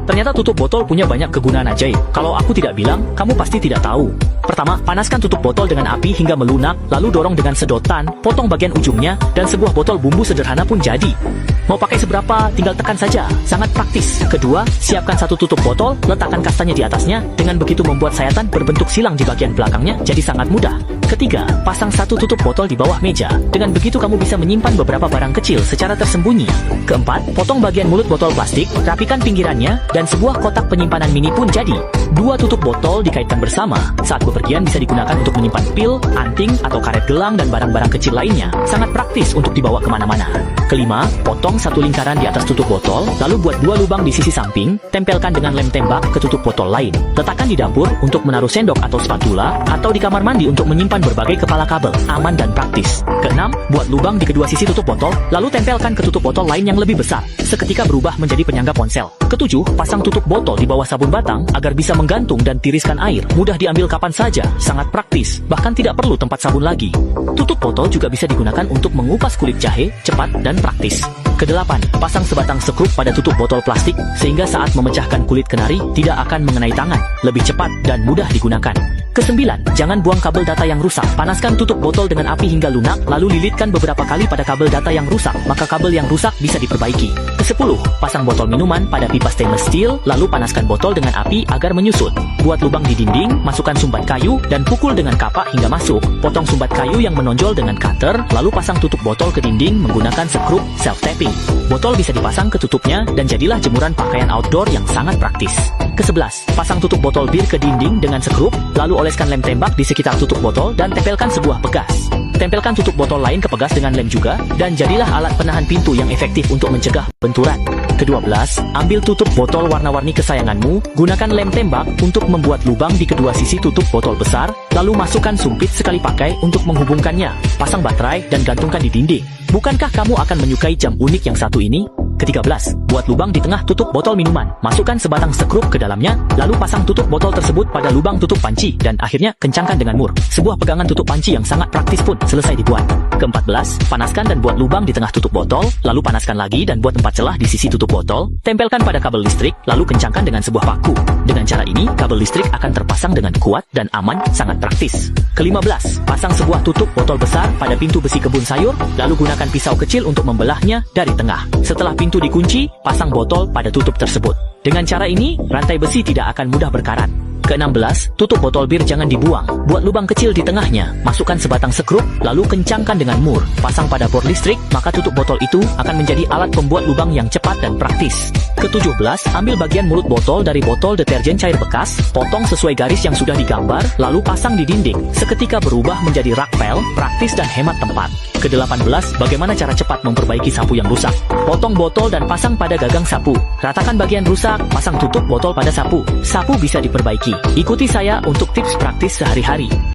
Ternyata tutup botol punya banyak kegunaan ajaib. Kalau aku tidak bilang, kamu pasti tidak tahu. Pertama, panaskan tutup botol dengan api hingga melunak, lalu dorong dengan sedotan, potong bagian ujungnya, dan sebuah botol bumbu sederhana pun jadi. Mau pakai seberapa, tinggal tekan saja. Sangat praktis. Kedua, siapkan satu tutup botol, letakkan kastanya di atasnya. Dengan begitu membuat sayatan berbentuk silang di bagian belakangnya, jadi sangat mudah. Ketiga, pasang satu tutup botol di bawah meja. Dengan begitu kamu bisa menyimpan beberapa barang kecil secara tersembunyi. Keempat, potong bagian mulut botol plastik, rapikan pinggirannya, dan sebuah kotak penyimpanan mini pun jadi. Dua tutup botol dikaitkan bersama. Saat bepergian bisa digunakan untuk menyimpan pil, anting, atau karet gelang dan barang-barang kecil lainnya. Sangat praktis untuk dibawa kemana-mana. Kelima, potong satu lingkaran di atas tutup botol, lalu buat dua lubang di sisi samping, tempelkan dengan lem tembak ke tutup botol lain. Letakkan di dapur untuk menaruh sendok atau spatula, atau di kamar mandi untuk menyimpan berbagai kepala kabel. Aman dan praktis. Keenam, buat lubang di kedua sisi tutup botol, lalu tempelkan ke tutup botol lain yang lebih besar. Seketika berubah menjadi penyangga ponsel. Ketujuh, pasang tutup botol di bawah sabun batang agar bisa menggantung dan tiriskan air. Mudah diambil kapan saja, sangat praktis, bahkan tidak perlu tempat sabun lagi. Tutup botol juga bisa digunakan untuk mengupas kulit jahe, cepat dan praktis. Kedelapan, pasang sebatang sekrup pada tutup botol plastik sehingga saat memecahkan kulit kenari tidak akan mengenai tangan, lebih cepat dan mudah digunakan. Kesembilan, jangan buang kabel data yang rusak. Panaskan tutup botol dengan api hingga lunak, lalu lilitkan beberapa kali pada kabel data yang rusak, maka kabel yang rusak bisa diperbaiki. Kesepuluh, pasang botol minuman pada pipa stainless steel, lalu panaskan botol dengan api agar menyusut. Buat lubang di dinding, masukkan sumbat kayu, dan pukul dengan kapak hingga masuk. Potong sumbat kayu yang menonjol dengan cutter, lalu pasang tutup botol ke dinding menggunakan sekrup self-tapping. Botol bisa dipasang ke tutupnya, dan jadilah jemuran pakaian outdoor yang sangat praktis. Kesebelas, pasang tutup botol bir ke dinding dengan sekrup, lalu oleskan lem tembak di sekitar tutup botol dan tempelkan sebuah pegas. Tempelkan tutup botol lain ke pegas dengan lem juga, dan jadilah alat penahan pintu yang efektif untuk mencegah benturan. Kedua-belas, ambil tutup botol warna-warni kesayanganmu, gunakan lem tembak untuk membuat lubang di kedua sisi tutup botol besar, lalu masukkan sumpit sekali pakai untuk menghubungkannya. Pasang baterai dan gantungkan di dinding. Bukankah kamu akan menyukai jam unik yang satu ini? Ke-13, buat lubang di tengah tutup botol minuman. Masukkan sebatang sekrup ke dalamnya, lalu pasang tutup botol tersebut pada lubang tutup panci, dan akhirnya kencangkan dengan mur. Sebuah pegangan tutup panci yang sangat praktis pun selesai dibuat. Ke-14, panaskan dan buat lubang di tengah tutup botol, lalu panaskan lagi dan buat 4 celah di sisi tutup botol, tempelkan pada kabel listrik, lalu kencangkan dengan sebuah paku. Dengan cara ini, kabel listrik akan terpasang dengan kuat dan aman, sangat praktis. Ke-15, pasang sebuah tutup botol besar pada pintu besi kebun sayur, lalu gunakan pisau kecil untuk membelahnya dari tengah. Setelah pintu dikunci, pasang botol pada tutup tersebut. Dengan cara ini, rantai besi tidak akan mudah berkarat. Ke-16, tutup botol bir jangan dibuang. Buat lubang kecil di tengahnya, masukkan sebatang sekrup, lalu kencangkan dengan mur. Pasang pada bor listrik, maka tutup botol itu akan menjadi alat pembuat lubang yang cepat dan praktis. Ke-17, ambil bagian mulut botol dari botol deterjen cair bekas, potong sesuai garis yang sudah digambar, lalu pasang di dinding. Seketika berubah menjadi rak pel, praktis dan hemat tempat. Ke-18, bagaimana cara cepat memperbaiki sapu yang rusak? Potong botol dan pasang pada gagang sapu. Ratakan bagian rusak, pasang tutup botol pada sapu. Sapu bisa diperbaiki. Ikuti saya untuk tips praktis sehari-hari.